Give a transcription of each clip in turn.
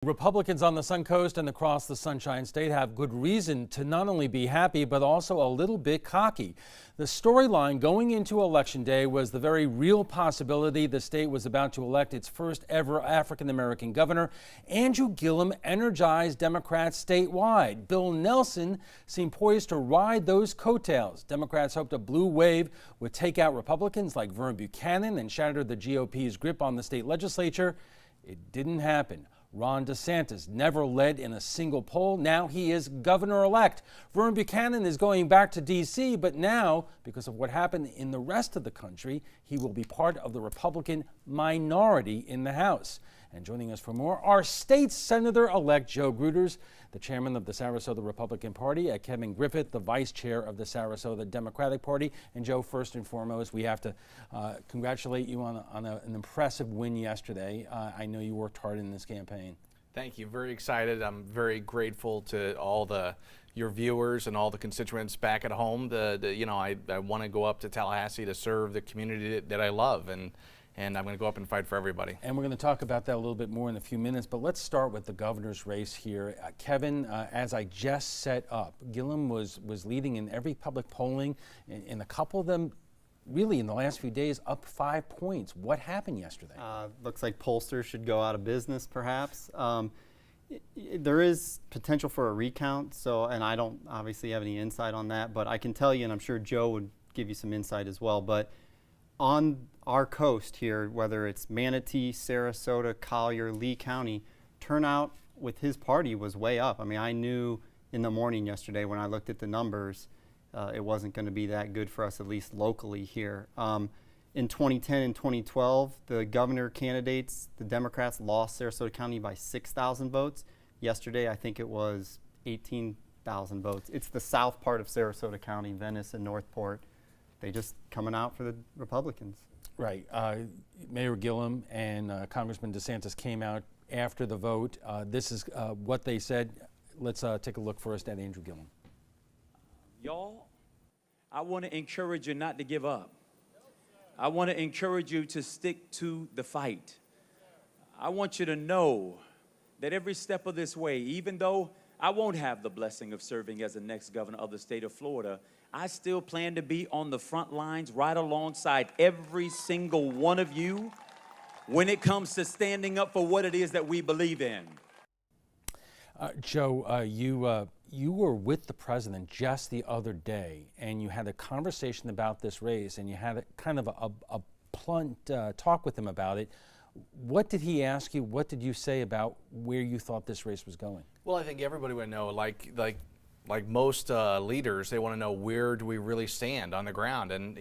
Republicans on the Suncoast and across the Sunshine State have good reason to not only be happy, but also a little bit cocky. The storyline going into Election Day was the very real possibility the state was about to elect its first ever African-American governor. Andrew Gillum energized Democrats statewide. Bill Nelson seemed poised to ride those coattails. Democrats hoped a blue wave would take out Republicans like Vern Buchanan and shatter the GOP's grip on the state legislature. It didn't happen. Ron DeSantis never led in a single poll. Now he is governor-elect. Vern Buchanan is going back to D.C., but now, because of what happened in the rest of the country, he will be part of the Republican minority in the House. And joining us for more, our state senator-elect Joe Gruters, the chairman of the Sarasota Republican Party, Kevin Griffith, the vice chair of the Sarasota Democratic Party. And Joe, first and foremost, we have to congratulate you on an impressive win yesterday. I know you worked hard in this campaign. Thank you. Very excited. I'm very grateful to all your viewers and all the constituents back at home. I want to go up to Tallahassee to serve the community that I love, and I'm going to go up and fight for everybody. And we're going to talk about that a little bit more in a few minutes, but let's start with the governor's race here. Kevin, as I just set up, Gillum was leading in every public polling, in a couple of them really in the last few days up 5 points. What happened yesterday? Looks like pollsters should go out of business, perhaps. There is potential for a recount, and I don't obviously have any insight on that, but I can tell you, and I'm sure Joe would give you some insight as well, but on our coast here, whether it's Manatee, Sarasota, Collier, Lee County, turnout with his party was way up. I mean, I knew in the morning yesterday when I looked at the numbers, it wasn't going to be that good for us, at least locally here. In 2010 and 2012, the governor candidates, the Democrats lost Sarasota County by 6,000 votes. Yesterday, I think it was 18,000 votes. It's the south part of Sarasota County, Venice and Northport. They just coming out for the Republicans. Right. Mayor Gillum and Congressman DeSantis came out after the vote. This is what they said. Let's take a look first at Andrew Gillum. Y'all, I want to encourage you not to give up. I want to encourage you to stick to the fight. I want you to know that every step of this way, even though I won't have the blessing of serving as the next governor of the state of Florida, I still plan to be on the front lines right alongside every single one of you when it comes to standing up for what it is that we believe in. Joe, you were with the president just the other day, and you had a conversation about this race, and you had a blunt talk with him about it. What did he ask you? What did you say about where you thought this race was going? Well, I think everybody would know, like most leaders, they want to know, where do we really stand on the ground? And,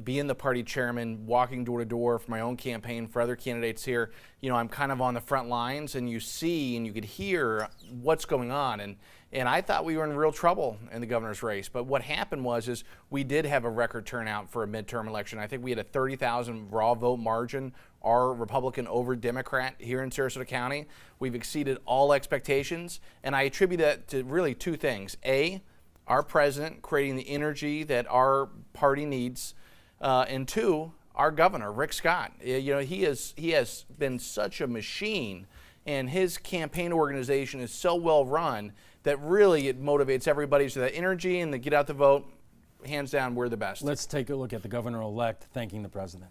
being the party chairman, walking door to door for my own campaign, for other candidates here, I'm kind of on the front lines, and you see and you could hear what's going on. And I thought we were in real trouble in the governor's race. But what happened is we did have a record turnout for a midterm election. I think we had a 30,000 raw vote margin, our Republican over Democrat here in Sarasota County. We've exceeded all expectations, and I attribute that to really two things. A, our president creating the energy that our party needs, and two, our governor, Rick Scott. He has been such a machine, and his campaign organization is so well run that really it motivates everybody to that energy and to get out the vote. Hands down, we're the best. Let's take a look at the governor-elect thanking the president.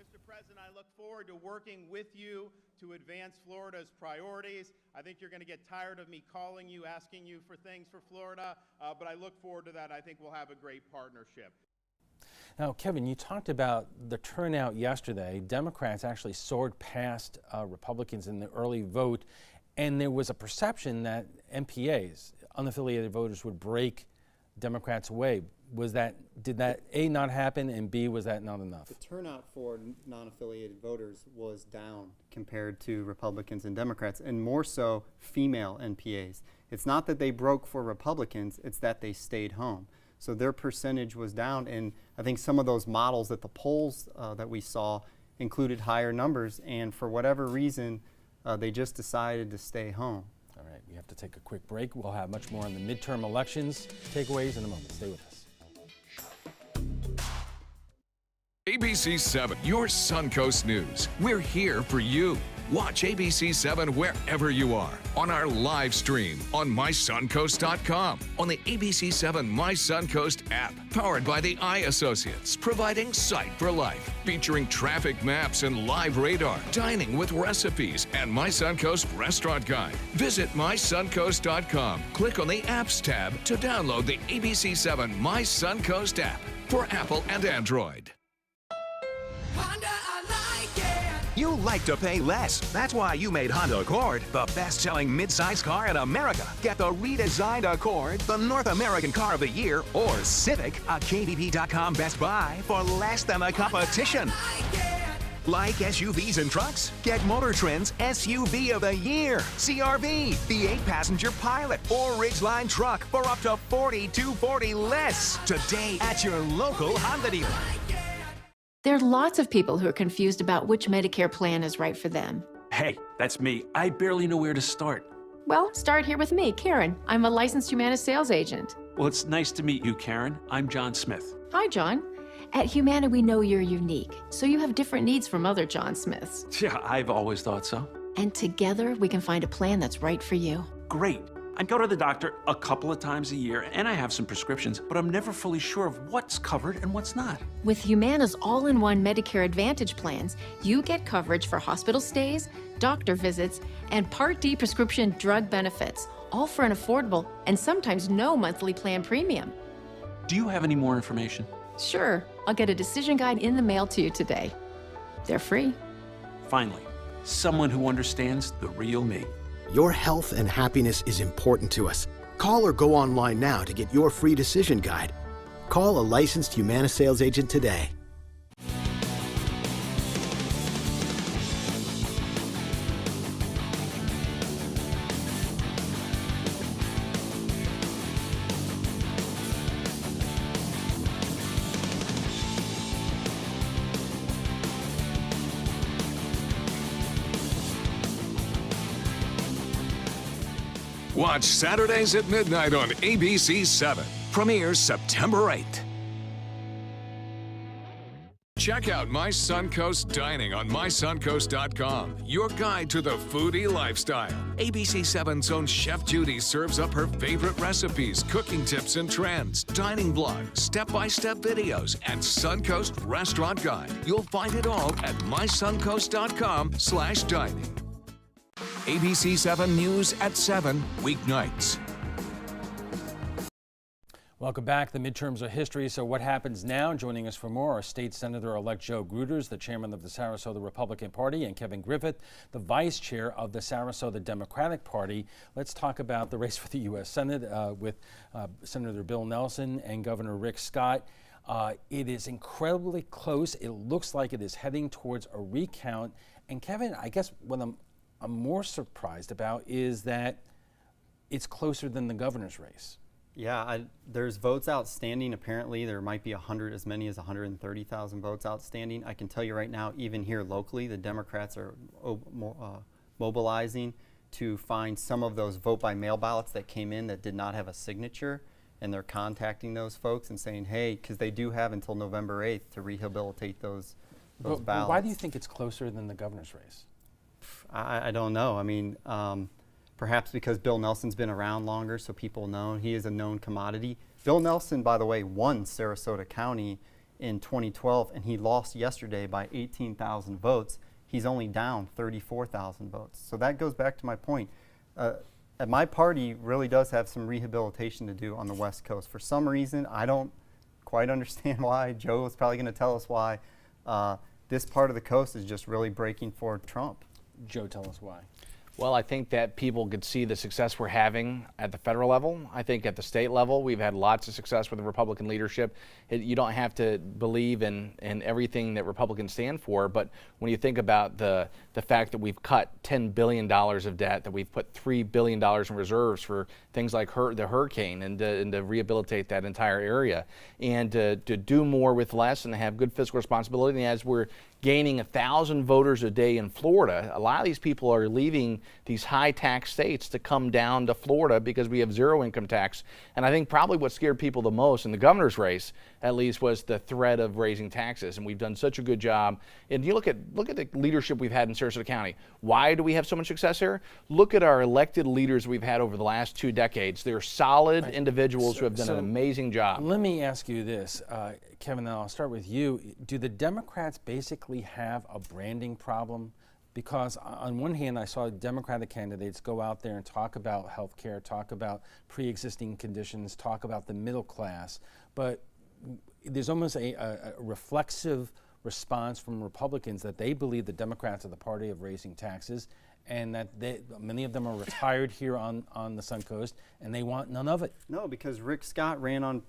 Mr. President, I look forward to working with you to advance Florida's priorities. I think you're going to get tired of me calling you, asking you for things for Florida, but I look forward to that. I think we'll have a great partnership. Now, Kevin, you talked about the turnout yesterday. Democrats actually soared past Republicans in the early vote, and there was a perception that MPAs, unaffiliated voters, would break Democrats away. Did that A, not happen, and B, was that not enough? The turnout for non-affiliated voters was down compared to Republicans and Democrats, and more so female NPAs. It's not that they broke for Republicans, it's that they stayed home. So their percentage was down, and I think some of those models that the polls that we saw included higher numbers, and for whatever reason, they just decided to stay home. All right, we have to take a quick break. We'll have much more on the midterm elections takeaways in a moment. Stay with us. ABC 7, your Suncoast News. We're here for you. Watch ABC7 wherever you are on our live stream on mysuncoast.com, on the ABC7 My Suncoast app, powered by the Eye Associates, providing sight for life, featuring traffic maps and live radar, dining with recipes, and My Suncoast Restaurant Guide. Visit mysuncoast.com. Click on the Apps tab to download the ABC7 My Suncoast app for Apple and Android. You like to pay less. That's why you made Honda Accord the best-selling midsize car in America. Get the redesigned Accord, the North American Car of the Year, or Civic, a KBB.com Best Buy for less than the competition. Like SUVs and trucks? Get Motor Trend's SUV of the Year, CRV, the 8-passenger Pilot, or Ridgeline truck for up to $4,240 less today at your local Honda dealer. There are lots of people who are confused about which Medicare plan is right for them. Hey, that's me. I barely know where to start. Well, start here with me, Karen. I'm a licensed Humana sales agent. Well, it's nice to meet you, Karen. I'm John Smith. Hi, John. At Humana, we know you're unique, so you have different needs from other John Smiths. Yeah, I've always thought so. And together, we can find a plan that's right for you. Great. I go to the doctor a couple of times a year, and I have some prescriptions, but I'm never fully sure of what's covered and what's not. With Humana's all-in-one Medicare Advantage plans, you get coverage for hospital stays, doctor visits, and Part D prescription drug benefits, all for an affordable and sometimes no monthly plan premium. Do you have any more information? Sure, I'll get a decision guide in the mail to you today. They're free. Finally, someone who understands the real me. Your health and happiness is important to us. Call or go online now to get your free decision guide. Call a licensed Humana sales agent today. Watch Saturdays at midnight on ABC 7. Premieres September 8th. Check out My Suncoast Dining on mysuncoast.com, your guide to the foodie lifestyle. ABC 7's own Chef Judy serves up her favorite recipes, cooking tips and trends, dining blogs, step-by-step videos, and Suncoast Restaurant Guide. You'll find it all at mysuncoast.com/dining. ABC 7 News at 7, weeknights. Welcome back. The midterms are history, so what happens now? Joining us for more are State Senator-elect Joe Gruters, the chairman of the Sarasota Republican Party, and Kevin Griffith, the vice chair of the Sarasota Democratic Party. Let's talk about the race for the U.S. Senate with Senator Bill Nelson and Governor Rick Scott. It is incredibly close. It looks like it is heading towards a recount. And Kevin, I guess what I'm more surprised about is that it's closer than the governor's race. Yeah, there's votes outstanding. Apparently, there might be as many as 130,000 votes outstanding. I can tell you right now, even here locally, the Democrats are mobilizing to find some of those vote-by-mail ballots that came in that did not have a signature, and they're contacting those folks and saying, hey, because they do have until November 8th to rehabilitate those ballots. Why do you think it's closer than the governor's race? I don't know. I mean, perhaps because Bill Nelson's been around longer, so people know. He is a known commodity. Bill Nelson, by the way, won Sarasota County in 2012, and he lost yesterday by 18,000 votes. He's only down 34,000 votes. So that goes back to my point. My party really does have some rehabilitation to do on the West Coast. For some reason, I don't quite understand why. Joe is probably going to tell us why. This part of the coast is just really breaking for Trump. Joe, tell us why. Well, I think that people could see the success we're having at the federal level. I think at the state level, we've had lots of success with the Republican leadership. You don't have to believe in everything that Republicans stand for, but when you think about the fact that we've cut $10 billion of debt, that we've put $3 billion in reserves for things like the hurricane and to rehabilitate that entire area, and to do more with less and have good fiscal responsibility, and as we're gaining 1,000 voters a day in Florida. A lot of these people are leaving these high tax states to come down to Florida because we have zero income tax. And I think probably what scared people the most in the governor's race, at least, was the threat of raising taxes. And we've done such a good job. And you look at the leadership we've had in Sarasota County. Why do we have so much success here? Look at our elected leaders we've had over the last 2 decades. They're solid individuals who have done an amazing job. Let me ask you this, Kevin, and I'll start with you. Do the Democrats basically have a branding problem? Because on one hand, I saw Democratic candidates go out there and talk about health care, talk about pre-existing conditions, talk about the middle class, but there's almost a reflexive response from Republicans that they believe the Democrats are the party of raising taxes, and that many of them are retired here on the Suncoast, and they want none of it. No, because Rick Scott ran on,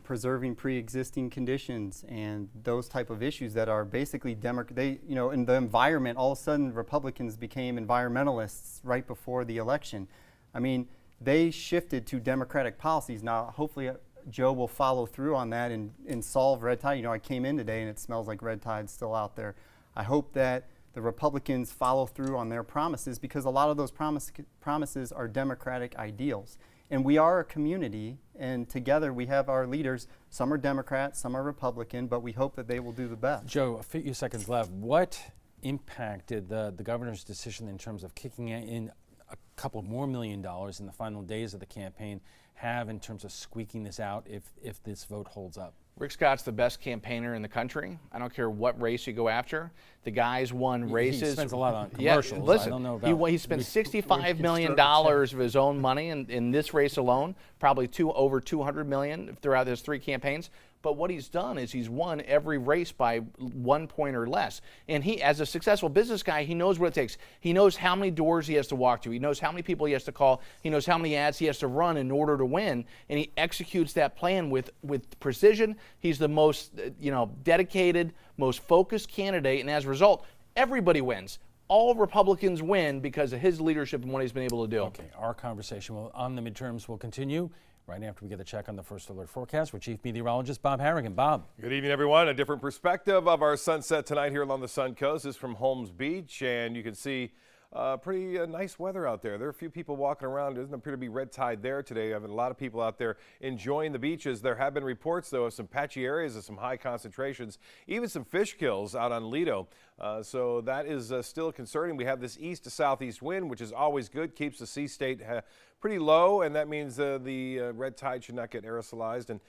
preserving pre-existing conditions and those type of issues that are basically in the environment. All of a sudden, Republicans became environmentalists right before the election. I mean, they shifted to Democratic policies. Now, hopefully, Joe will follow through on that and solve red tide. I came in today and it smells like red tide's still out there. I hope that the Republicans follow through on their promises, because a lot of those promises are Democratic ideals. And we are a community, and together we have our leaders. Some are Democrats, some are Republican, but we hope that they will do the best. Joe, a few seconds left. What impact did the governor's decision in terms of kicking in a couple more $1 million in the final days of the campaign have in terms of squeaking this out if this vote holds up? Rick Scott's the best campaigner in the country. I don't care what race you go after. The guy's won races. He spends a lot on commercials. Yeah, listen, I don't know about he spent $65 million of his own money in this race alone, probably over $200 million throughout his 3 campaigns. But what he's done is he's won every race by 1 point or less. And he, as a successful business guy, he knows what it takes. He knows how many doors he has to walk to. He knows how many people he has to call. He knows how many ads he has to run in order to win. And he executes that plan with precision. He's the most dedicated, most focused candidate. And as a result, everybody wins. All Republicans win because of his leadership and what he's been able to do. Okay, our conversation on the midterms will continue right after we get a check on the First Alert forecast with Chief Meteorologist Bob Harrigan. Bob. Good evening, everyone. A different perspective of our sunset tonight here along the Suncoast is from Holmes Beach, and you can see pretty nice weather out there. There are a few people walking around. There doesn't appear to be red tide there today. I have a lot of people out there enjoying the beaches. There have been reports, though, of some patchy areas of some high concentrations, even some fish kills out on Lido. So that is still concerning. We have this east to southeast wind, which is always good, keeps the sea state pretty low, and that means the red tide should not get aerosolized and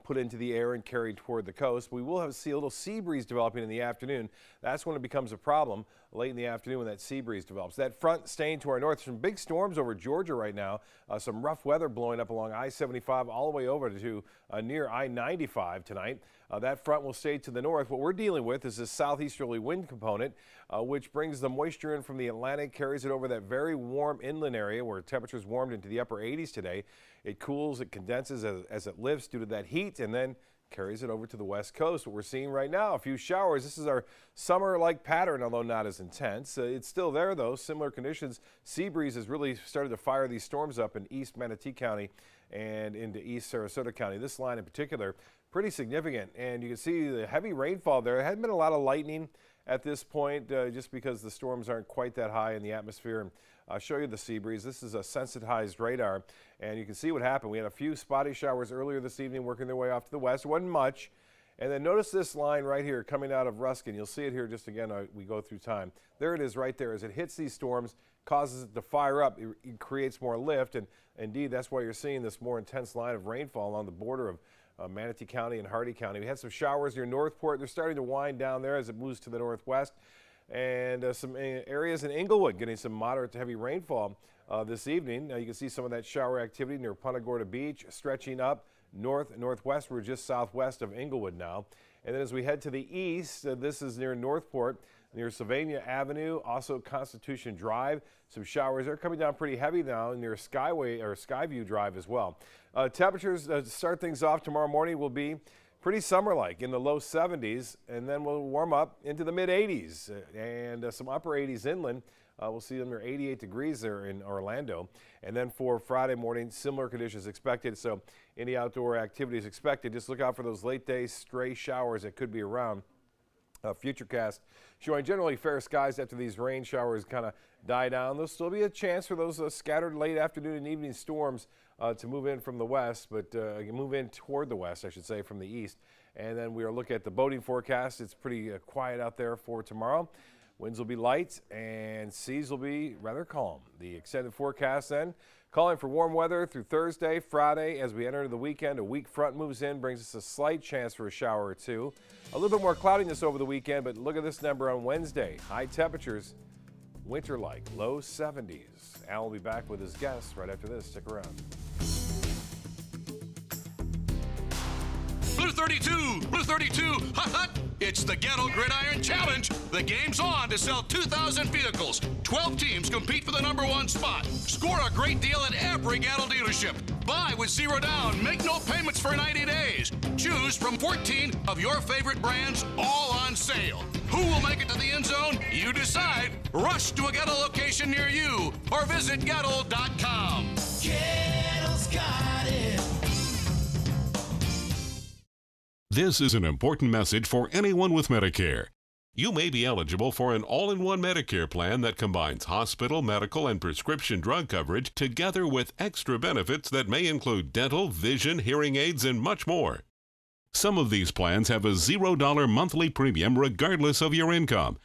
put into the air and carried toward the coast. We will see a little sea breeze developing in the afternoon. That's when it becomes a problem late in the afternoon when that sea breeze develops. That front staying to our north. Some big storms over Georgia right now. Some rough weather blowing up along I-75 all the way over to near I-95 tonight. That front will stay to the north. What we're dealing with is this southeasterly wind component, which brings the moisture in from the Atlantic, carries it over that very warm inland area where temperatures warmed into the upper 80s today. It cools, it condenses as it lifts due to that heat, and then carries it over to the west coast. What we're seeing right now, a few showers. This is our summer-like pattern, although not as intense. It's still there, though. Similar conditions. Sea breeze has really started to fire these storms up in East Manatee County and into East Sarasota County. This line in particular, pretty significant. And you can see the heavy rainfall there. There hasn't been a lot of lightning at this point, just because the storms aren't quite that high in the atmosphere. And I'll show you the sea breeze. This is a sensitized radar, and you can see what happened. We had a few spotty showers earlier this evening working their way off to the west. It wasn't much. And then notice this line right here coming out of Ruskin. You'll see it here just again, we go through time. There it is right there. As it hits these storms, causes it to fire up. It creates more lift, and indeed that's why you're seeing this more intense line of rainfall along the border of Manatee County and Hardy County. We had some showers near Northport. They're starting to wind down there as it moves to the northwest. And some areas in Inglewood getting some moderate to heavy rainfall this evening. You can see some of that shower activity near Punta Gorda Beach, stretching up northwest. We're just southwest of Inglewood now. And then as we head to the east, this is near Northport, near Sylvania Avenue, also Constitution Drive. Some showers are coming down pretty heavy now near Skyway or Skyview Drive as well. Temperatures to start things off tomorrow morning will be pretty summer-like in the low 70s, and then we'll warm up into the mid-80s and some upper 80s inland. We'll see them near 88 degrees there in Orlando. And then for Friday morning, similar conditions expected. So any outdoor activities expected. Just look out for those late day stray showers that could be around. Futurecast showing generally fair skies after these rain showers kind of die down. There'll still be a chance for those scattered late afternoon and evening storms to move in from the west, but move in toward the west, I should say, from the east. And then we are looking at the boating forecast. It's pretty quiet out there for tomorrow. Winds will be light and seas will be rather calm. The extended forecast then calling for warm weather through Thursday, Friday. As we enter into the weekend, a weak front moves in, brings us a slight chance for a shower or two. A little bit more cloudiness over the weekend, but look at this number on Wednesday. High temperatures, winter-like, low 70s. Al will be back with his guests right after this. Stick around. Blue 32, Blue 32, hot, hot. It's the Gatto Gridiron Challenge. The game's on to sell 2,000 vehicles. 12 teams compete for the #1 spot. Score a great deal at every Gatto dealership. Buy with 0 down. Make no payments for 90 days. Choose from 14 of your favorite brands, all on sale. Who will make it to the end zone? You decide. Rush to a Gatto location near you or visit Gatto.com. Gatto's got it. This is an important message for anyone with Medicare. You may be eligible for an all-in-one Medicare plan that combines hospital, medical, and prescription drug coverage together with extra benefits that may include dental, vision, hearing aids, and much more. Some of these plans have a $0 monthly premium regardless of your income.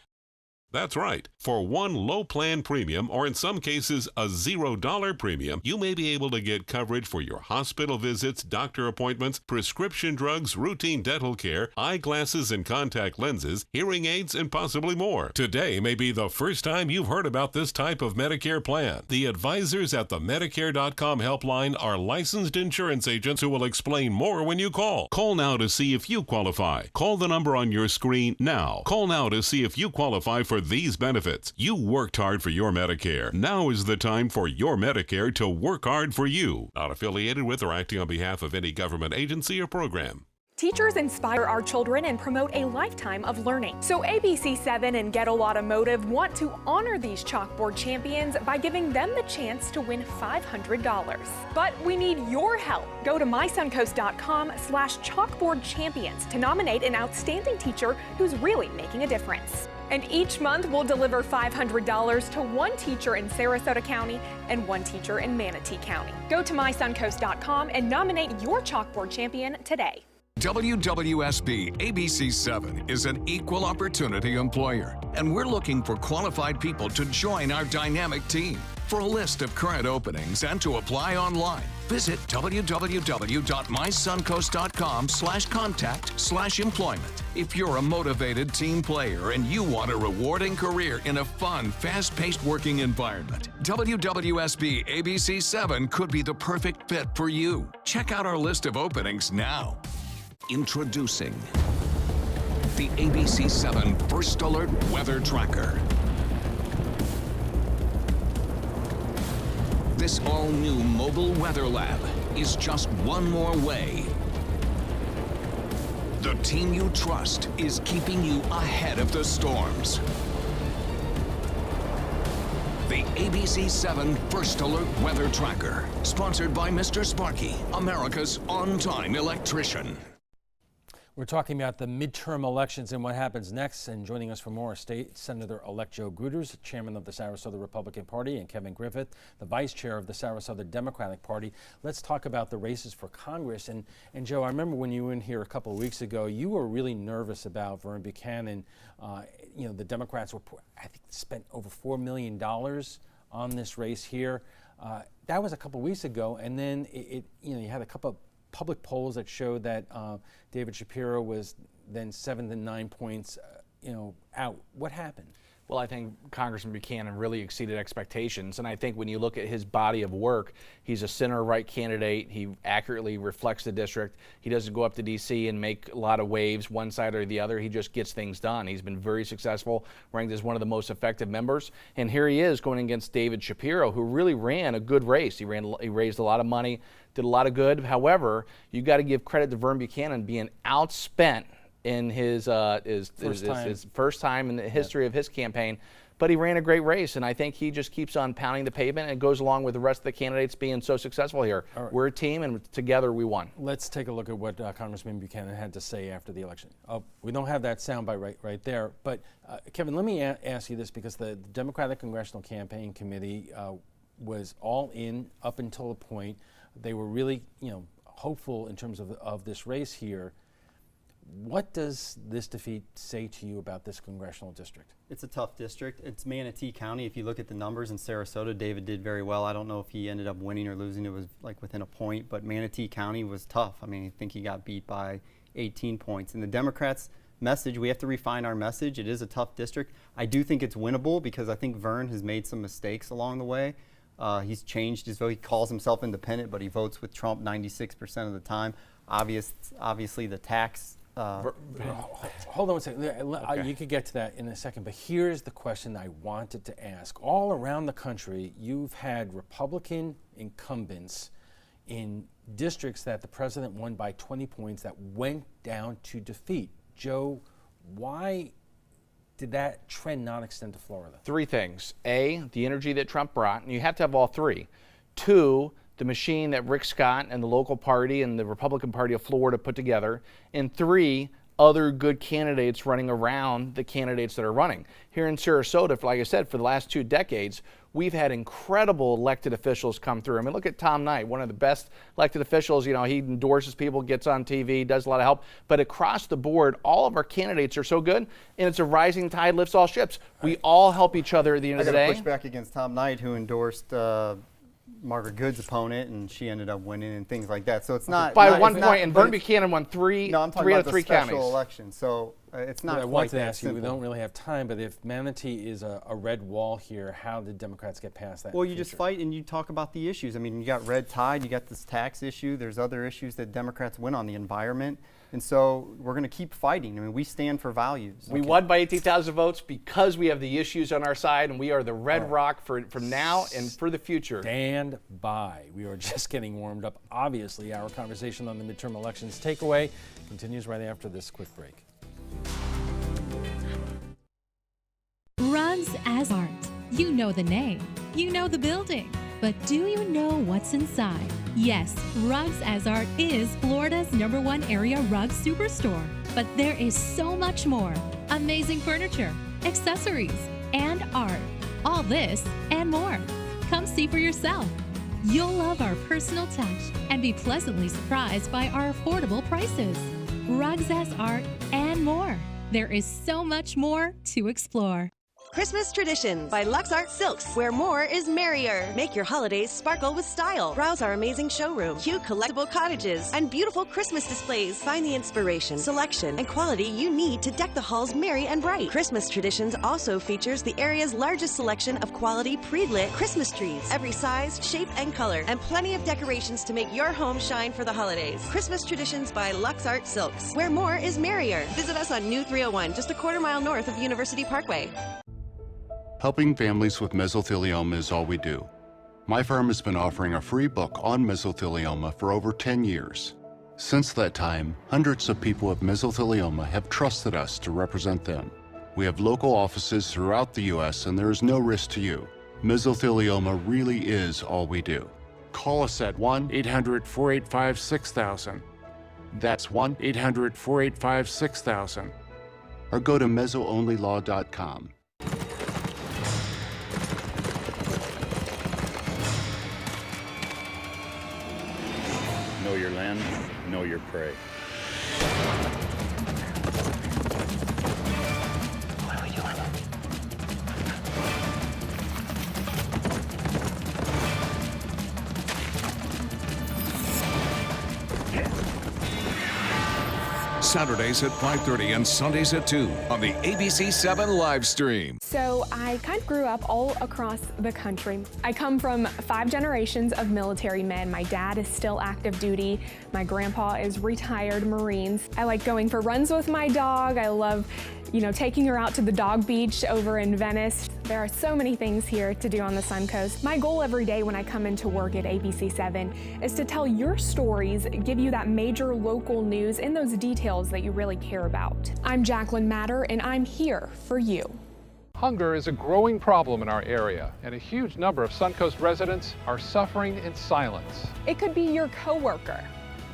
That's right. For one low plan premium, or in some cases a $0 premium, you may be able to get coverage for your hospital visits, doctor appointments, prescription drugs, routine dental care, eyeglasses and contact lenses, hearing aids, and possibly more. Today may be the first time you've heard about this type of Medicare plan. The advisors at the Medicare.com helpline are licensed insurance agents who will explain more when you call. Call now to see if you qualify. Call the number on your screen now. Call now to see if you qualify for these benefits. You worked hard for your Medicare. Now is the time for your Medicare to work hard for you. Not affiliated with or acting on behalf of any government agency or program. Teachers inspire our children and promote a lifetime of learning. So ABC7 and Gettle Automotive want to honor these chalkboard champions by giving them the chance to win $500. But we need your help. Go to mysuncoast.com/chalkboardchampions to nominate an outstanding teacher who's really making a difference. And each month we'll deliver $500 to one teacher in Sarasota County and one teacher in Manatee County. Go to mysuncoast.com and nominate your chalkboard champion today. WWSB ABC7 is an equal opportunity employer, and we're looking for qualified people to join our dynamic team. For a list of current openings and to apply online, visit www.mysuncoast.com/contact/employment. If you're a motivated team player and you want a rewarding career in a fun, fast-paced working environment, WWSB ABC7 could be the perfect fit for you. Check out our list of openings now. Introducing the ABC7 First Alert Weather Tracker. This all-new mobile weather lab is just one more way. The team you trust is keeping you ahead of the storms. The ABC7 First Alert Weather Tracker, sponsored by Mr. Sparky, America's on-time electrician. We're talking about the midterm elections and what happens next. And joining us for more, State Senator-elect Joe Gruters, chairman of the Sarasota Republican Party, and Kevin Griffith, the vice chair of the Sarasota Democratic Party. Let's talk about the races for Congress. And Joe, I remember when you were in here a couple of weeks ago, you were really nervous about Vern Buchanan. You know, the Democrats were, I think, spent over $4 million on this race here. That was a couple of weeks ago, and then you had a couple of public polls that showed that David Shapiro was then 7 to 9 points, out. What happened? Well, I think Congressman Buchanan really exceeded expectations, and I think when you look at his body of work, he's a center-right candidate. He accurately reflects the district. He doesn't go up to D.C. and make a lot of waves one side or the other. He just gets things done. He's been very successful, ranked as one of the most effective members, and here he is going against David Shapiro, who really ran a good race. He raised a lot of money, did a lot of good. However, you got to give credit to Vern Buchanan being outspent in his first time in the history of his campaign. but he ran a great race, and I think he just keeps on pounding the pavement and goes along with the rest of the candidates being so successful here. Right. We're a team, and together we won. Let's take a look at what Congressman Buchanan had to say after the election. We don't have that soundbite right there, but Kevin, let me ask you this, because the Democratic Congressional Campaign Committee was all in up until a point. They were really, hopeful in terms of this race here. What does this defeat say to you about this congressional district? It's a tough district. It's Manatee County. If you look at the numbers in Sarasota, David did very well. I don't know if he ended up winning or losing. It was like within a point, but Manatee County was tough. I mean, I think he got beat by 18 points. And the Democrats' message, we have to refine our message. It is a tough district. I do think it's winnable because I think Vern has made some mistakes along the way. He's changed his vote. He calls himself independent, but he votes with Trump 96% of the time. Obviously, the tax. Hold on one second. Okay. You could get to that in a second, but here's the question I wanted to ask. All around the country, you've had Republican incumbents in districts that the president won by 20 points that went down to defeat. Joe, why did that trend not extend to Florida? Three things. A, the energy that Trump brought, and you have to have all three. Two, the machine that Rick Scott and the local party and the Republican Party of Florida put together. And three, other good candidates running around the candidates that are running. Here in Sarasota, like I said, for the last 2 decades, we've had incredible elected officials come through. I mean, look at Tom Knight, one of the best elected officials. He endorses people, gets on TV, does a lot of help. But across the board, all of our candidates are so good, and it's a rising tide lifts all ships. We all help each other at the end of the day. I got to push back against Tom Knight, who endorsed Margaret Good's opponent, and she ended up winning and things like that. So it's not by 1 point, and Vern Buchanan won three out of three counties. Special election. So it's not. I quite wanted to that ask simple. you. We don't really have time, but if Manatee is a red wall here, how did Democrats get past that? Well, you just fight and you talk about the issues. I mean, you got red tide, you got this tax issue. There's other issues that Democrats win on, the environment. And so we're going to keep fighting. I mean, we stand for values. We won by 18,000 votes because we have the issues on our side, and we are the red rock from now and for the future. Stand by. We are just getting warmed up. Obviously, our conversation on the midterm elections takeaway continues right after this quick break. Rugs as Art. You know the name. You know the building. But do you know what's inside? Yes, Rugs as Art is Florida's #1 area rug superstore. But there is so much more. Amazing furniture, accessories, and art. All this and more. Come see for yourself. You'll love our personal touch and be pleasantly surprised by our affordable prices. Rugs as Art and more. There is so much more to explore. Christmas Traditions by Lux Art Silks, where more is merrier. Make your holidays sparkle with style. Browse our amazing showroom, cute collectible cottages, and beautiful Christmas displays. Find the inspiration, selection, and quality you need to deck the halls merry and bright. Christmas Traditions also features the area's largest selection of quality pre-lit Christmas trees, every size, shape, and color, and plenty of decorations to make your home shine for the holidays. Christmas Traditions by Lux Art Silks, where more is merrier. Visit us on New 301, just a quarter-mile north of University Parkway. Helping families with mesothelioma is all we do. My firm has been offering a free book on mesothelioma for over 10 years. Since that time, hundreds of people with mesothelioma have trusted us to represent them. We have local offices throughout the U.S. and there is no risk to you. Mesothelioma really is all we do. Call us at 1-800-485-6000. That's 1-800-485-6000. Or go to mesoonlylaw.com. Know your land, know your prey. Saturdays at 5:30 and Sundays at 2 on the ABC 7 live stream. So I kind of grew up all across the country. I come from 5 generations of military men. My dad is still active duty. My grandpa is retired Marines. I like going for runs with my dog. I love, taking her out to the dog beach over in Venice. There are so many things here to do on the Suncoast. My goal every day when I come into work at ABC 7 is to tell your stories, give you that major local news and those details that you really care about. I'm Jacqueline Matter, and I'm here for you. Hunger is a growing problem in our area, and a huge number of Suncoast residents are suffering in silence. It could be your coworker,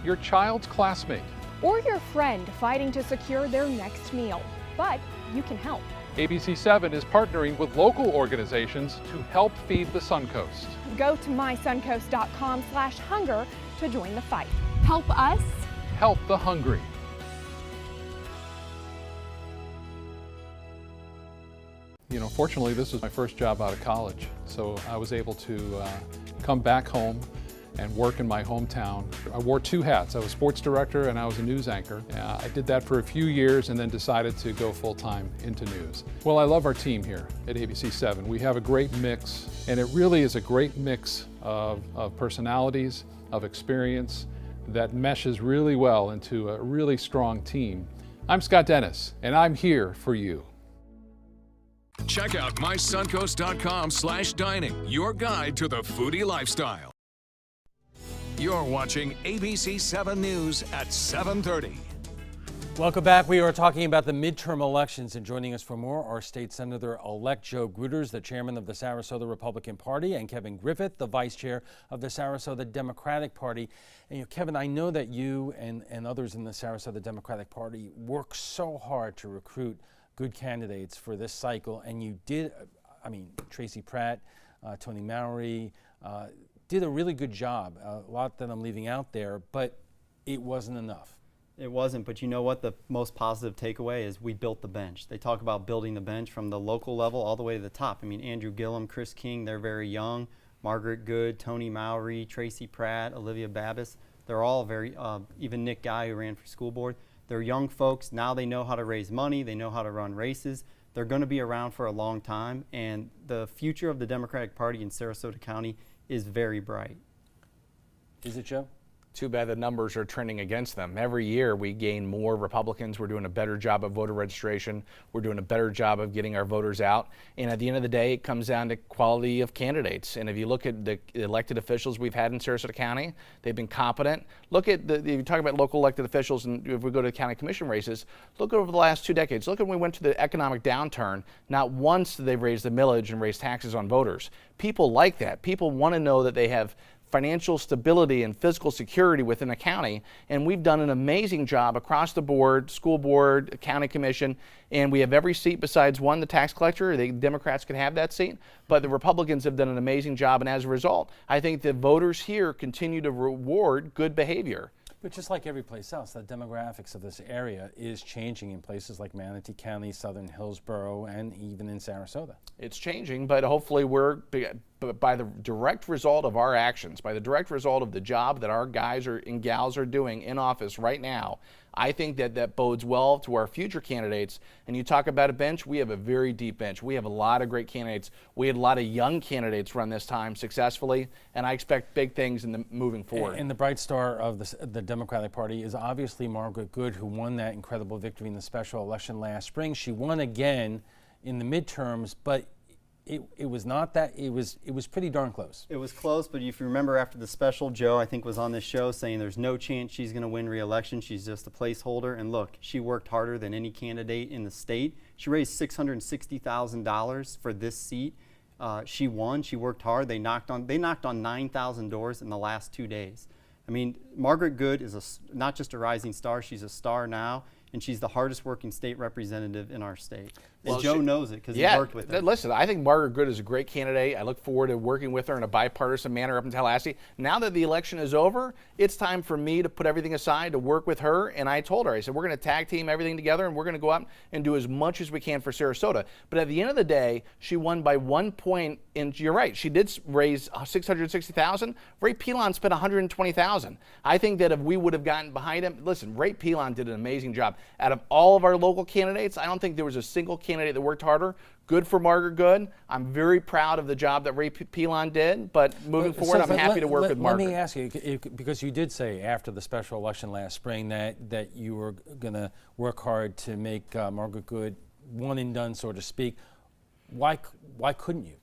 Your child's classmate. or your friend fighting to secure their next meal. But you can help. ABC7 is partnering with local organizations to help feed the Suncoast. Go to mysuncoast.com/hunger to join the fight. Help us. Help the hungry. You know, fortunately, this was my first job out of college, so I was able to come back home and work in my hometown. I wore two hats. I was sports director and I was a news anchor. I did that for a few years and then decided to go full-time into news. Well, I love our team here at ABC7. We have a great mix, and it really is a great mix of personalities, of experience that meshes really well into a really strong team. I'm Scott Dennis, and I'm here for you. Check out mysuncoast.com/dining, your guide to the foodie lifestyle. You're watching ABC7 News at 7:30. Welcome back. We are talking about the midterm elections, and joining us for more are State Senator-elect Joe Gruters, the chairman of the Sarasota Republican Party, and Kevin Griffith, the vice chair of the Sarasota Democratic Party. And Kevin, I know that you and others in the Sarasota Democratic Party work so hard to recruit good candidates for this cycle, and you did. I mean, Tracy Pratt, Tony Mowry, did a really good job. A lot that I'm leaving out there, but it wasn't enough. It wasn't, but you know what? The most positive takeaway is we built the bench. They talk about building the bench from the local level all the way to the top. I mean, Andrew Gillum, Chris King, they're very young. Margaret Good, Tony Mowry, Tracy Pratt, Olivia Babis, they're all very, even Nick Guy, who ran for school board. They're young folks. Now they know how to raise money. They know how to run races. They're going to be around for a long time, and the future of the Democratic Party in Sarasota County is very bright. Is it, Joe? Too bad the numbers are trending against them. Every year we gain more Republicans. We're doing a better job of voter registration. We're doing a better job of getting our voters out. And at the end of the day, it comes down to quality of candidates. And if you look at the elected officials we've had in Sarasota County, they've been competent. Look at if you talk about local elected officials, and if we go to county commission races, look over the last 2 decades. Look at when we went to the economic downturn. Not once did they raise the millage and raise taxes on voters. People like that. People want to know that they have financial stability and fiscal security within a county, and we've done an amazing job across the board, school board, county commission, and we have every seat besides one, the tax collector. The Democrats can have that seat, but the Republicans have done an amazing job, and as a result, I think the voters here continue to reward good behavior. But just like every place else, the demographics of this area is changing in places like Manatee County, Southern Hillsborough, and even in Sarasota. It's changing, but hopefully we're, by the direct result of our actions, by the direct result of the job that our guys and gals are doing in office right now, I think that bodes well to our future candidates. And you talk about a bench, we have a very deep bench. We have a lot of great candidates. We had a lot of young candidates run this time successfully, and I expect big things moving forward. And the bright star of the Democratic Party is obviously Margaret Good, who won that incredible victory in the special election last spring. She won again in the midterms, but it was not that, it was pretty darn close. It was close, but if you remember after the special, Joe, I think, was on this show saying there's no chance she's going to win re-election. She's just a placeholder. And look, she worked harder than any candidate in the state. She raised $660,000 for this seat. She won. She worked hard. They knocked on 9,000 doors in the last 2 days. I mean, Margaret Good is not just a rising star, she's a star now, and she's the hardest working state representative in our state. And Well, Joe knows it because he worked with her. Listen, I think Margaret Good is a great candidate. I look forward to working with her in a bipartisan manner up in Tallahassee. Now that the election is over, it's time for me to put everything aside to work with her. And I told her, I said, we're going to tag team everything together, and we're going to go out and do as much as we can for Sarasota. But at the end of the day, she won by 1 point. And you're right, she did raise $660,000. Ray Pilon spent $120,000. I think that if we would have gotten behind him, listen, Ray Pilon did an amazing job. Out of all of our local candidates, I don't think there was a single candidate that worked harder. Good for Margaret Good. I'm very proud of the job that Ray Pilon did, but moving forward, I'm happy to work with Margaret. Let me ask you, because you did say after the special election last spring that you were going to work hard to make Margaret Good one and done, so to speak. Why couldn't you?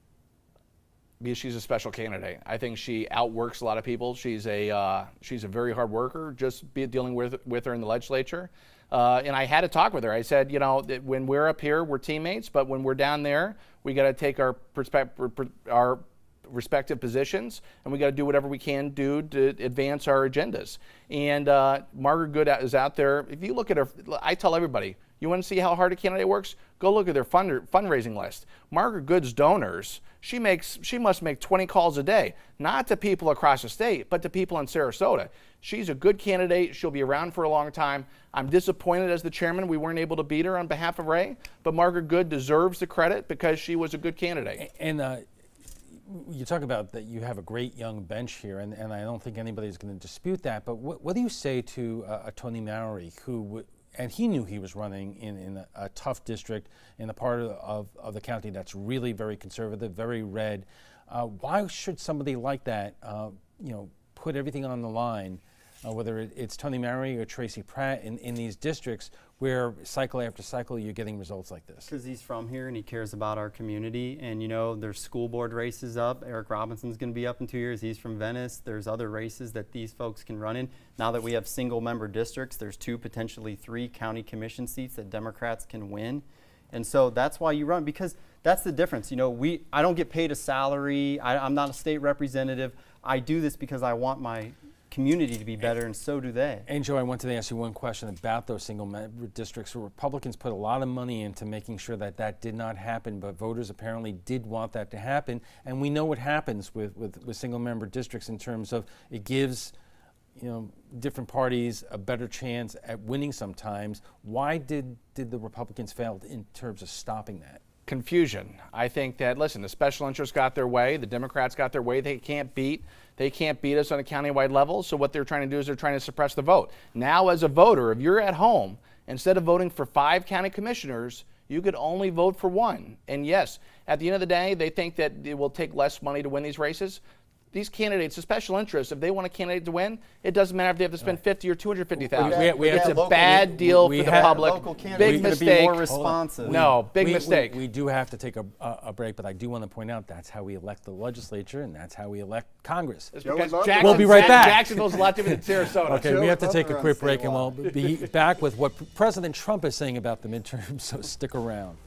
Because she's a special candidate. I think she outworks a lot of people. She's a very hard worker. Just dealing with her in the legislature. And I had to talk with her. I said, you know, that when we're up here, we're teammates, but when we're down there, we got to take our respective positions, and we got to do whatever we can do to advance our agendas. And Margaret Good is out there. If you look at her, I tell everybody, you want to see how hard a candidate works? Go look at their fundraising list. Margaret Good's donors, she must make 20 calls a day, not to people across the state, but to people in Sarasota. She's a good candidate. She'll be around for a long time. I'm disappointed as the chairman we weren't able to beat her on behalf of Ray, but Margaret Good deserves the credit because she was a good candidate. And you talk about that you have a great young bench here, and I don't think anybody's going to dispute that, but what do you say to a Tony Mowry who and he knew he was running in a tough district in a part of the county that's really very conservative, very red. Why should somebody like that, put everything on the line, whether it's Tony Mowry or Tracy Pratt in these districts where cycle after cycle you're getting results like this? Because he's from here and he cares about our community. And there's school board races up. Eric Robinson's going to be up in 2 years. He's from Venice. There's other races that these folks can run in. Now that we have single member districts, there's 2, potentially 3 county commission seats that Democrats can win. And so that's why you run, because that's the difference. I don't get paid a salary. I'm not a state representative. I do this because I want my community to be better, and so do they. And Joe, I wanted to ask you one question about those single member districts. Republicans put a lot of money into making sure that did not happen, but voters apparently did want that to happen. And we know what happens with single member districts in terms of it gives different parties a better chance at winning sometimes. Why did the Republicans fail in terms of stopping that? Confusion. I think that, listen, the special interests got their way, the Democrats got their way. They can't beat us on a countywide level, so what they're trying to do is they're trying to suppress the vote. Now, as a voter, if you're at home, instead of voting for 5 county commissioners, you could only vote for 1. And yes, at the end of the day, they think that it will take less money to win these races. These candidates, the special interests, if they want a candidate to win, it doesn't matter if they have to spend $50,000 or $250,000. It's a bad deal for the public. Big mistake. Be more responsive. No, big mistake. We do have to take a break, but I do want to point out that's how we elect the legislature and that's how we elect Congress. We'll be right back. Jacksonville's a lot different than Sarasota. Okay, we have to take a quick break, and we'll be back with what President Trump is saying about the midterms, so stick around.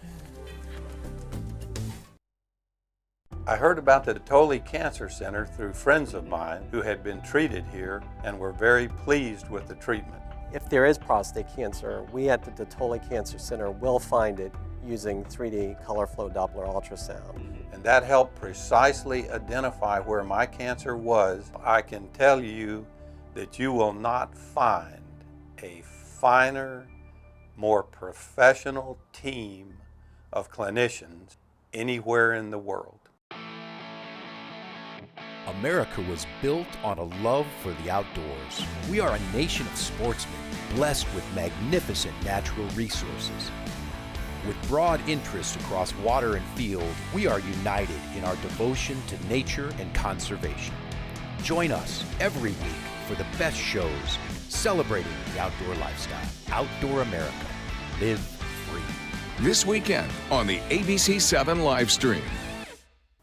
I heard about the Tolly Cancer Center through friends of mine who had been treated here and were very pleased with the treatment. If there is prostate cancer, we at the Tolly Cancer Center will find it using 3D color flow Doppler ultrasound. And that helped precisely identify where my cancer was. I can tell you that you will not find a finer, more professional team of clinicians anywhere in the world. America was built on a love for the outdoors. We are a nation of sportsmen, blessed with magnificent natural resources. With broad interests across water and field, we are united in our devotion to nature and conservation. Join us every week for the best shows celebrating the outdoor lifestyle. Outdoor America. Live free. This weekend on the ABC 7 live stream.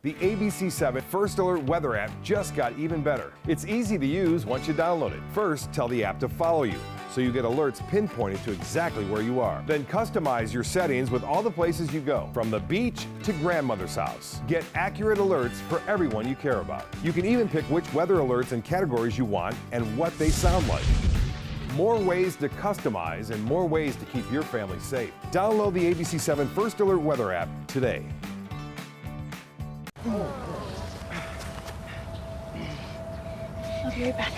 The ABC 7 First Alert weather app just got even better. It's easy to use once you download it. First, tell the app to follow you, so you get alerts pinpointed to exactly where you are. Then customize your settings with all the places you go, from the beach to grandmother's house. Get accurate alerts for everyone you care about. You can even pick which weather alerts and categories you want and what they sound like. More ways to customize and more ways to keep your family safe. Download the ABC 7 First Alert weather app today. I'll be right back.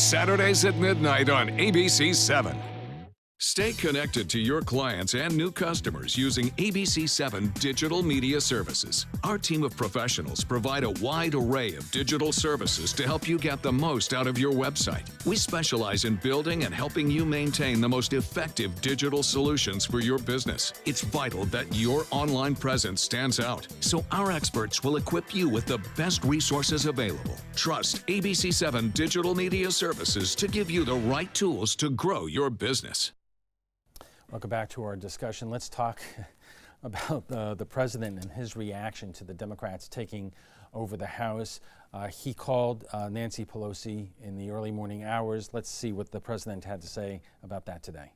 Saturdays at midnight on ABC 7. Stay connected to your clients and new customers using ABC 7 Digital Media Services. Our team of professionals provide a wide array of digital services to help you get the most out of your website. We specialize in building and helping you maintain the most effective digital solutions for your business. It's vital that your online presence stands out, so our experts will equip you with the best resources available. Trust ABC 7 Digital Media Services to give you the right tools to grow your business. Welcome back to our discussion. Let's talk about the president and his reaction to the Democrats taking over the House. He called Nancy Pelosi in the early morning hours. Let's see what the president had to say about that today.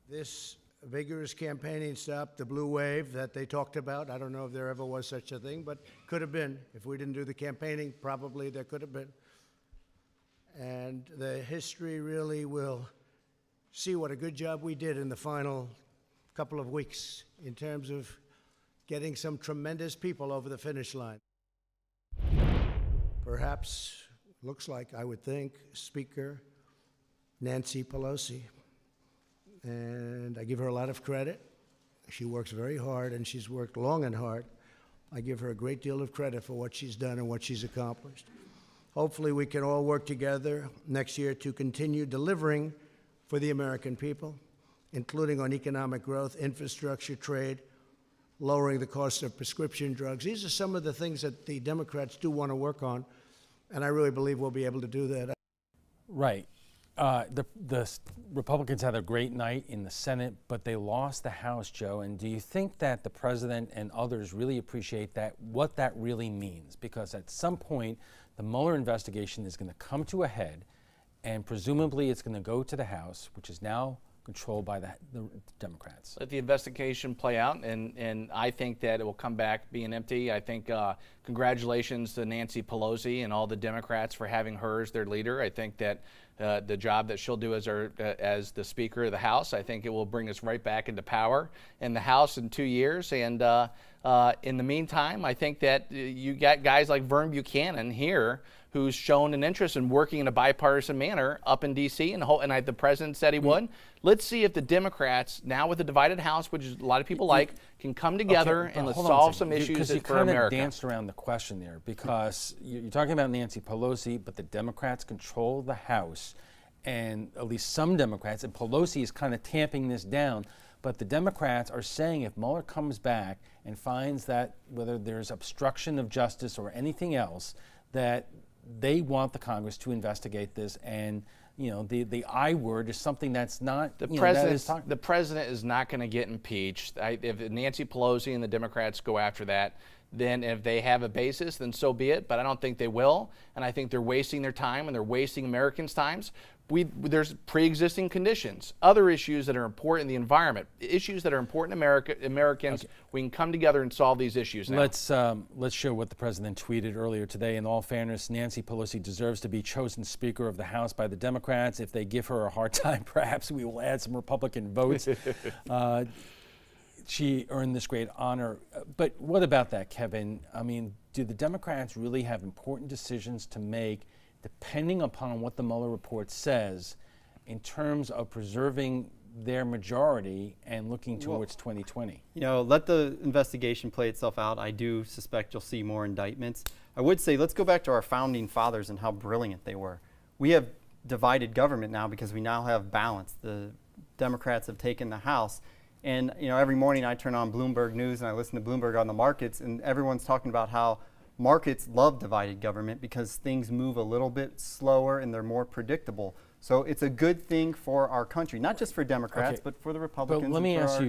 This vigorous campaigning stopped the blue wave that they talked about. I don't know if there ever was such a thing, but could have been. If we didn't do the campaigning, probably there could have been. And the history really will see what a good job we did in the final couple of weeks in terms of getting some tremendous people over the finish line. Perhaps, looks like, I would think, Speaker Nancy Pelosi. And I give her a lot of credit. She works very hard, and she's worked long and hard. I give her a great deal of credit for what she's done and what she's accomplished. Hopefully we can all work together next year to continue delivering for the American people, including on economic growth, infrastructure, trade, lowering the cost of prescription drugs. These are some of the things that the Democrats do want to work on, and I really believe we'll be able to do that. Right. The Republicans had a great night in the Senate, but they lost the House, Joe. And do you think that the president and others really appreciate that, what that really means? Because at some point, the Mueller investigation is going to come to a head, and presumably it's going to go to the House, which is now controlled by the Democrats. Let the investigation play out, and I think that it will come back being empty. I think congratulations to Nancy Pelosi and all the Democrats for having her as their leader. I think that the job that she'll do as the Speaker of the House, I think it will bring us right back into power in the House in 2 years. And in the meantime, I think that you got guys like Vern Buchanan here who's shown an interest in working in a bipartisan manner up in D.C. and the president said he would. Let's see if the Democrats, now with the divided House, which a lot of people like, can come together and let's solve some issues for America. Because you kind of danced around the question there, because you're talking about Nancy Pelosi, but the Democrats control the House, and at least some Democrats, and Pelosi is kind of tamping this down, but the Democrats are saying if Mueller comes back and finds that whether there's obstruction of justice or anything else, that they want the Congress to investigate this, and the I word is something that's not. The president is not going to get impeached. If Nancy Pelosi and the Democrats go after that, then if they have a basis, then so be it. But I don't think they will, and I think they're wasting their time and they're wasting Americans' times. There's pre-existing conditions, other issues that are important in the environment, issues that are important to Americans. Okay. We can come together and solve these issues now. Let's show what the president tweeted earlier today. In all fairness, Nancy Pelosi deserves to be chosen Speaker of the House by the Democrats. If they give her a hard time, perhaps we will add some Republican votes. She earned this great honor. But what about that, Kevin? I mean, do the Democrats really have important decisions to make depending upon what the Mueller report says in terms of preserving their majority and looking towards 2020? Let the investigation play itself out. I do suspect you'll see more indictments. I would say let's go back to our founding fathers and how brilliant they were. We have divided government now because we now have balance. The Democrats have taken the House. And every morning I turn on Bloomberg News and I listen to Bloomberg on the markets, and everyone's talking about how markets love divided government because things move a little bit slower and they're more predictable. So it's a good thing for our country, not just for Democrats, but for the Republicans. But let me ask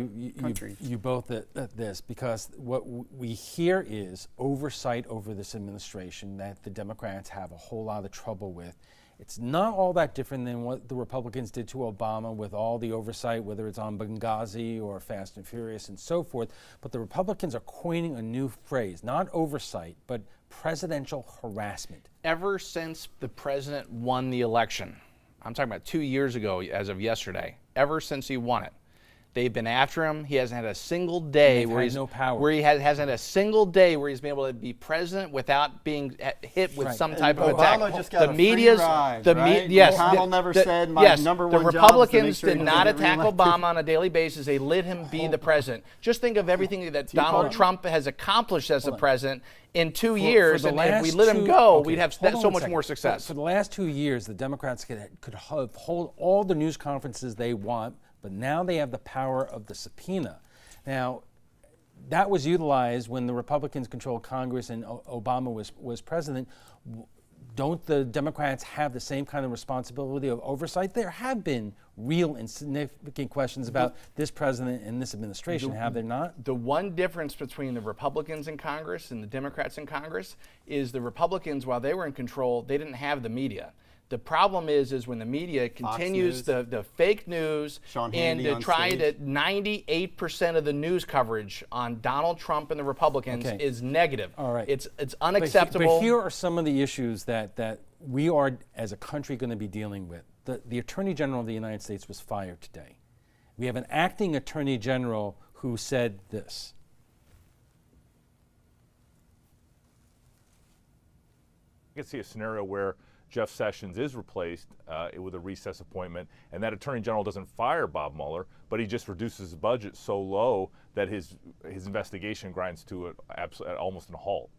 country. you both this, because what we hear is oversight over this administration that the Democrats have a whole lot of trouble with. It's not all that different than what the Republicans did to Obama with all the oversight, whether it's on Benghazi or Fast and Furious and so forth. But the Republicans are coining a new phrase, not oversight, but presidential harassment. Ever since the president won the election, I'm talking about 2 years ago as of yesterday, ever since he won it, They've been after him. He hasn't had a single day where he's no power. Where he hasn't had a single day where he's been able to be president without being hit with some type of attack. Obama just got a free ride, right? Yes. McConnell never said my number one the job is to Republicans make sure he did doesn't not get attack reelected. Obama on a daily basis. They let him be the president. Just think of everything that Donald Trump has accomplished as a president in 2 years, and if we let him go, we'd have so much more success. For the last 2 years, the Democrats could hold all the news conferences they want, but now they have the power of the subpoena. Now, that was utilized when the Republicans controlled Congress and Obama was president. Don't the Democrats have the same kind of responsibility of oversight? There have been real and significant questions about this president and this administration, have there not? The one difference between the Republicans in Congress and the Democrats in Congress is the Republicans, while they were in control, they didn't have the media. The problem is when the media continues the fake news and to try to 98% of the news coverage on Donald Trump and the Republicans is negative. All right. It's unacceptable. But here are some of the issues that we are, as a country, going to be dealing with. The Attorney General of the United States was fired today. We have an acting Attorney General who said this. I can see a scenario where Jeff Sessions is replaced with a recess appointment, and that Attorney General doesn't fire Bob Mueller, but he just reduces the budget so low that his investigation grinds to almost a halt.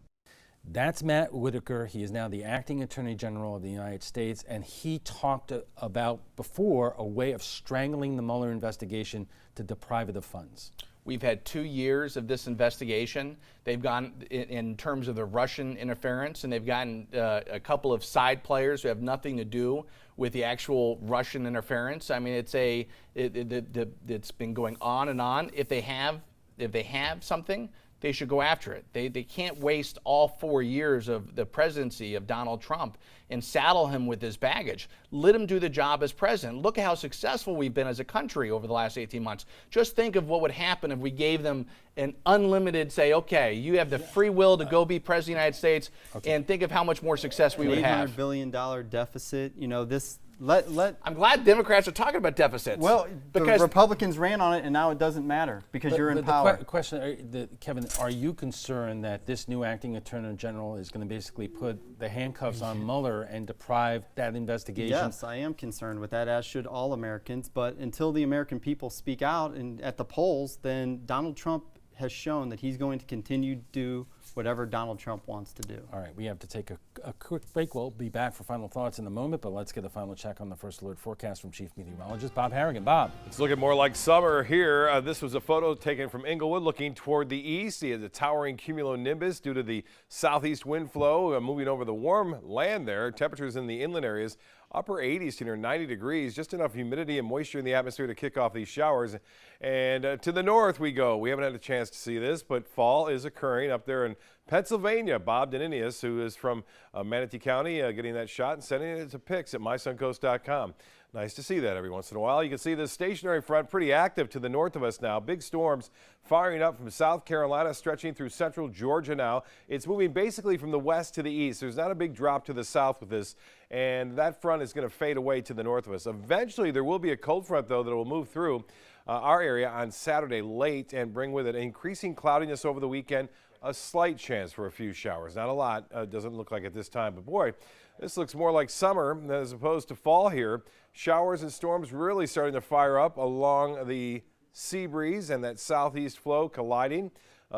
That's Matt Whitaker. He is now the acting Attorney General of the United States, and he talked about before a way of strangling the Mueller investigation to deprive it of funds. We've had 2 years of this investigation. They've gone in terms of the Russian interference, and they've gotten a couple of side players who have nothing to do with the actual Russian interference. I mean, it's been going on and on. If they have something, they should go after it. They can't waste all 4 years of the presidency of Donald Trump and saddle him with his baggage. Let him do the job as president. Look at how successful we've been as a country over the last 18 months. Just think of what would happen if we gave them an unlimited, say, okay, you have the free will to go be president of the United States, and think of how much more success we would have. $800 billion deficit, you know, this. I'm glad Democrats are talking about deficits. Well, because the Republicans ran on it, and now it doesn't matter because you're in power. The question, Kevin, are you concerned that this new acting Attorney General is going to basically put the handcuffs on Mueller and deprive that investigation? Yes, I am concerned with that, as should all Americans. But until the American people speak out and at the polls, then Donald Trump has shown that he's going to continue to do whatever Donald Trump wants to do. All right, we have to take a quick break. We'll be back for final thoughts in a moment, but let's get a final check on the First Alert forecast from Chief Meteorologist Bob Harrigan. Bob. It's looking more like summer here. This was a photo taken from Inglewood looking toward the east. He has a towering cumulonimbus due to the southeast wind flow moving over the warm land there. Temperatures in the inland areas upper 80s to near 90 degrees, just enough humidity and moisture in the atmosphere to kick off these showers. And to the north we go. We haven't had a chance to see this, but fall is occurring up there in Pennsylvania. Bob Deninius, who is from Manatee County, getting that shot and sending it to pics at mysuncoast.com. Nice to see that every once in a while. You can see this stationary front pretty active to the north of us now. Big storms firing up from South Carolina, stretching through central Georgia now. It's moving basically from the west to the east. There's not a big drop to the south with this, and that front is going to fade away to the north of us. Eventually, there will be a cold front, though, that will move through our area on Saturday late and bring with it increasing cloudiness over the weekend. A slight chance for a few showers. Not a lot. Doesn't look like at this time, but boy, this looks more like summer as opposed to fall here. Showers and storms really starting to fire up along the sea breeze and that southeast flow colliding.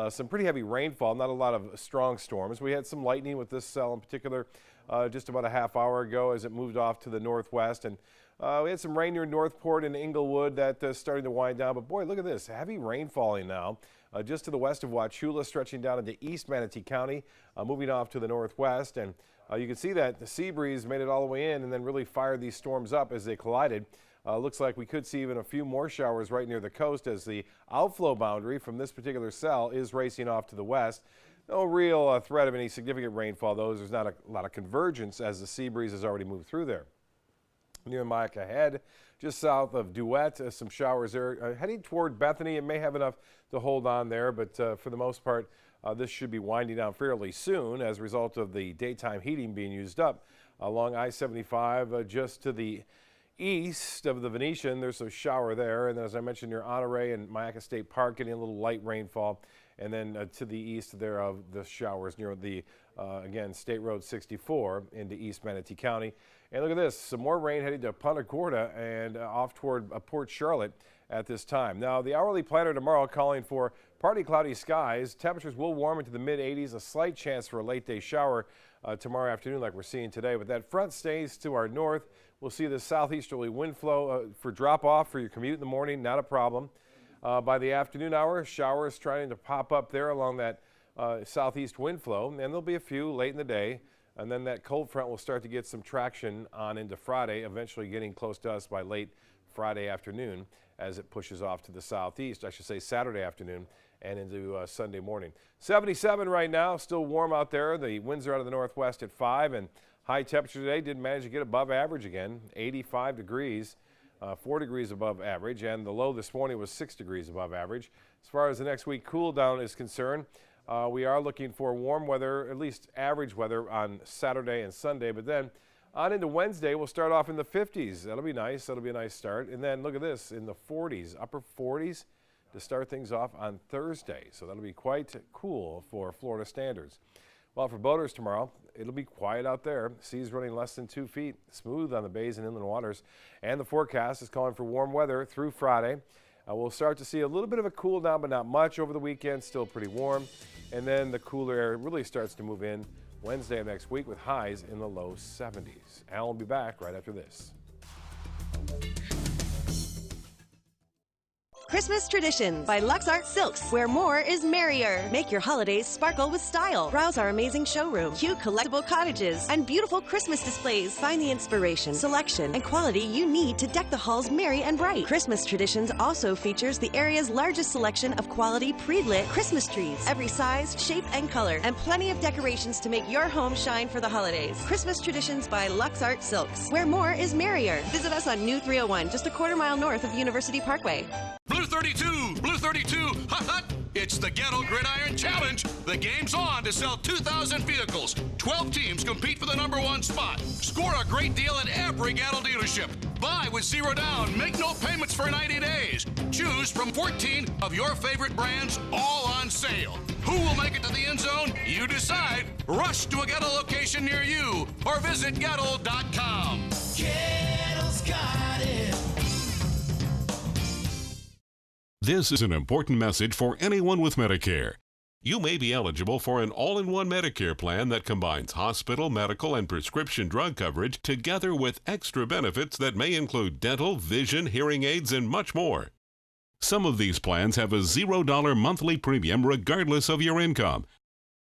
Some pretty heavy rainfall, not a lot of strong storms. We had some lightning with this cell in particular just about a half hour ago as it moved off to the northwest. And we had some rain near Northport and Inglewood that's starting to wind down. But boy, look at this. Heavy rain falling now. Just to the west of Wauchula, stretching down into East Manatee County, moving off to the northwest. And you can see that the sea breeze made it all the way in and then really fired these storms up as they collided. Looks like we could see even a few more showers right near the coast as the outflow boundary from this particular cell is racing off to the west. No real threat of any significant rainfall, though. There's not a lot of convergence as the sea breeze has already moved through there. Near Micah Head, just south of Duet, some showers there. Heading toward Bethany, it may have enough to hold on there, but for the most part, this should be winding down fairly soon as a result of the daytime heating being used up along I-75 just to the east of the Venetian, there's a shower there. And then, as I mentioned, near Honore and Mayaca State Park, getting a little light rainfall. And then to the east there of the showers near the, again, State Road 64 into East Manatee County. And look at this, some more rain heading to Punta Gorda and off toward Port Charlotte at this time. Now, the hourly planner tomorrow calling for partly cloudy skies. Temperatures will warm into the mid-80s, a slight chance for a late-day shower tomorrow afternoon like we're seeing today. But that front stays to our north. We'll see the southeasterly wind flow for drop-off for your commute in the morning, not a problem. By the afternoon hour, showers trying to pop up there along that southeast wind flow, and there'll be a few late in the day. And then that cold front will start to get some traction on into Friday, eventually getting close to us by late Friday afternoon as it pushes off to the southeast, I should say Saturday afternoon and into Sunday morning. 77 right now, still warm out there. The winds are out of the northwest at 5, and high temperature today did manage to get above average again, 85 degrees. 4 degrees above average, and the low this morning was 6 degrees above average. As far as the next week cool down is concerned, we are looking for warm weather, at least average weather on Saturday and Sunday, but then on into Wednesday, we'll start off in the 50s. That'll be nice. That'll be a nice start. And then look at this, in the 40s, upper 40s to start things off on Thursday. So that'll be quite cool for Florida standards. Well, for boaters tomorrow, it'll be quiet out there. Seas running less than 2 feet, smooth on the bays and inland waters. And the forecast is calling for warm weather through Friday. We'll start to see a little bit of a cool down, but not much over the weekend, still pretty warm. And then the cooler air really starts to move in Wednesday of next week with highs in the low 70s. Al will be back right after this. Christmas Traditions by Luxart Silks, where more is merrier. Make your holidays sparkle with style. Browse our amazing showroom, cute collectible cottages, and beautiful Christmas displays. Find the inspiration, selection, and quality you need to deck the halls merry and bright. Christmas Traditions also features the area's largest selection of quality pre-lit Christmas trees, every size, shape, and color, and plenty of decorations to make your home shine for the holidays. Christmas Traditions by Luxart Silks, where more is merrier. Visit us on New 301, just a quarter-mile north of University Parkway. Blue 32, Blue 32, hot, hot. It's the Ghetto Gridiron Challenge. The game's on to sell 2,000 vehicles. 12 teams compete for the #1 spot. Score a great deal at every Ghetto dealership. Buy with 0 down. Make no payments for 90 days. Choose from 14 of your favorite brands, all on sale. Who will make it to the end zone? You decide. Rush to a Ghetto location near you or visit Ghetto.com. Ghetto's got it. This is an important message for anyone with Medicare. You may be eligible for an all-in-one Medicare plan that combines hospital, medical, and prescription drug coverage together with extra benefits that may include dental, vision, hearing aids, and much more. Some of these plans have a $0 monthly premium regardless of your income.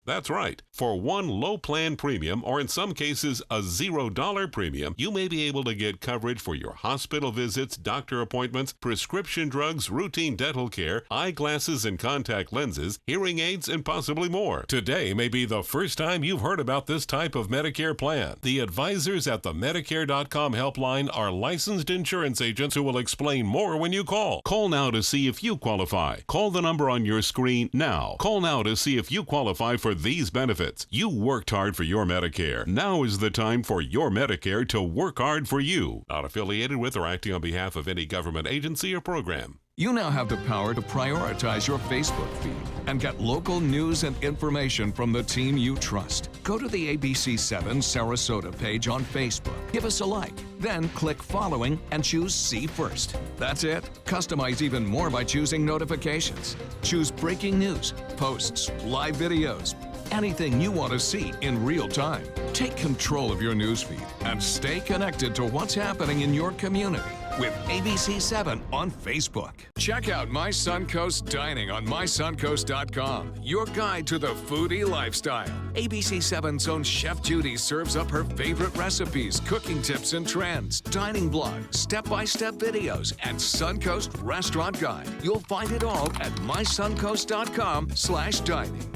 That's right. For one low plan premium, or in some cases a $0 premium, you may be able to get coverage for your hospital visits, doctor appointments, prescription drugs, routine dental care, eyeglasses and contact lenses, hearing aids, and possibly more. Today may be the first time you've heard about this type of Medicare plan. The advisors at the Medicare.com helpline are licensed insurance agents who will explain more when you call. Call now to see if you qualify. Call the number on your screen now. Call now to see if you qualify for these benefits. You worked hard for your Medicare. Now is the time for your Medicare to work hard for you. Not affiliated with or acting on behalf of any government agency or program. You now have the power to prioritize your Facebook feed and get local news and information from the team you trust. Go to the ABC7 Sarasota page on Facebook. Give us a like. Then click following and choose See First. That's it. Customize even more by choosing notifications. Choose breaking news, posts, live videos, anything you want to see in real time. Take control of your newsfeed and stay connected to what's happening in your community with ABC7 on Facebook. Check out My Suncoast Dining on mysuncoast.com, your guide to the foodie lifestyle. ABC7's own Chef Judy serves up her favorite recipes, cooking tips and trends, dining blogs, step-by-step videos, and Suncoast Restaurant Guide. You'll find it all at mysuncoast.com/dining.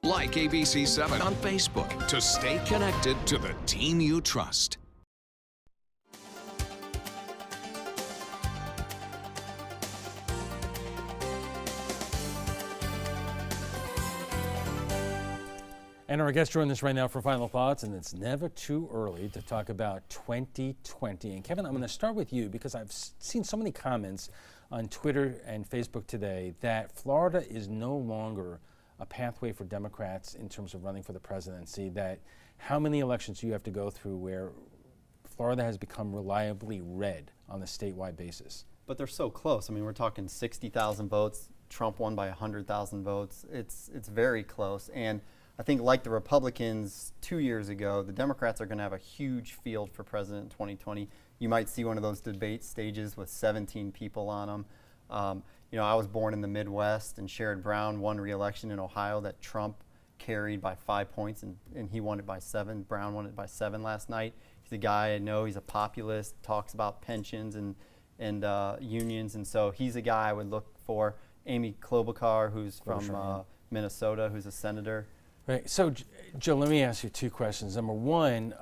Like ABC7 on Facebook to stay connected to the team you trust. And our guest joining us right now for final thoughts, and it's never too early to talk about 2020. And Kevin, I'm going to start with you because I've seen so many comments on Twitter and Facebook today that Florida is no longer a pathway for Democrats in terms of running for the presidency, that how many elections do you have to go through where Florida has become reliably red on a statewide basis? But they're so close. I mean, we're talking 60,000 votes. Trump won by 100,000 votes. It's very close. And I think like the Republicans 2 years ago, the Democrats are going to have a huge field for president in 2020. You might see one of those debate stages with 17 people on them. You know, I was born in the Midwest, and Sherrod Brown won re-election in Ohio that Trump carried by 5 points, and he won it by 7. Brown won it by 7 last night. He's a guy I know. He's a populist, talks about pensions and unions, and so he's a guy I would look for. Amy Klobuchar, who's from Minnesota, who's a senator. Right. So, Joe, let me ask you 2 questions. Number one,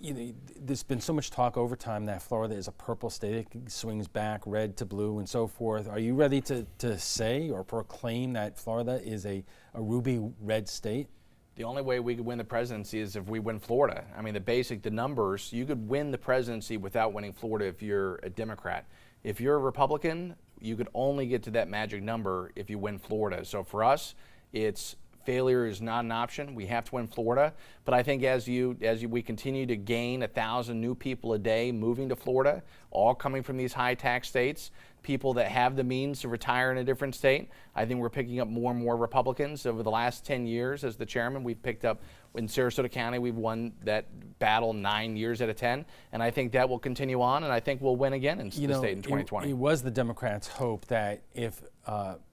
you know, there's been so much talk over time that Florida is a purple state. It swings back red to blue and so forth. Are you ready to say or proclaim that Florida is a ruby red state? The only way we could win the presidency is if we win Florida. I mean, the numbers, you could win the presidency without winning Florida if you're a Democrat. If you're a Republican, you could only get to that magic number if you win Florida. So for us, it's failure is not an option. We have to win Florida. But I think as we continue to gain 1,000 new people a day moving to Florida, all coming from these high tax states, people that have the means to retire in a different state, I think we're picking up more and more Republicans. Over the last 10 years as the chairman, we've picked up, in Sarasota County, we've won that battle 9 years out of 10. And I think that will continue on, and I think we'll win again in the state in 2020. It was the Democrats' hope that if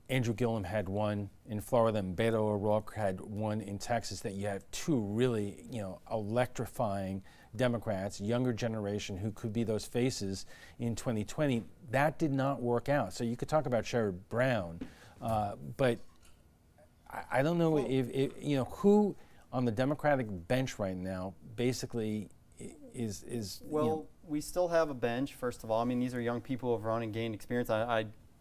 Andrew Gillum had won in Florida and Beto O'Rourke had won in Texas, that you have 2 really, electrifying Democrats, younger generation, who could be those faces in 2020. That did not work out. So you could talk about Sherrod Brown, but I don't know if who on the Democratic bench right now basically is well, we still have a bench. First of all, I mean, these are young people who have run and gained experience.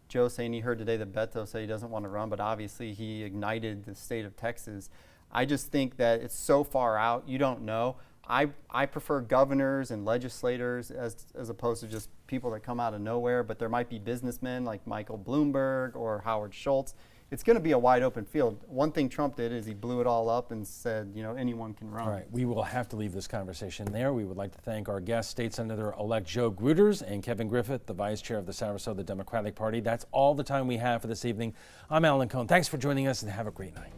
Joe saying he heard today that Beto said he doesn't want to run, but obviously he ignited the state of Texas. I just think that it's so far out, you don't know. I prefer governors and legislators as opposed to just people that come out of nowhere, but there might be businessmen like Michael Bloomberg or Howard Schultz. It's going to be a wide open field. One thing Trump did is he blew it all up and said, anyone can run. All right, we will have to leave this conversation there. We would like to thank our guests, State Senator-elect Joe Gruters and Kevin Griffith, the Vice Chair of the Sarasota Democratic Party. That's all the time we have for this evening. I'm Alan Cohn. Thanks for joining us and have a great night.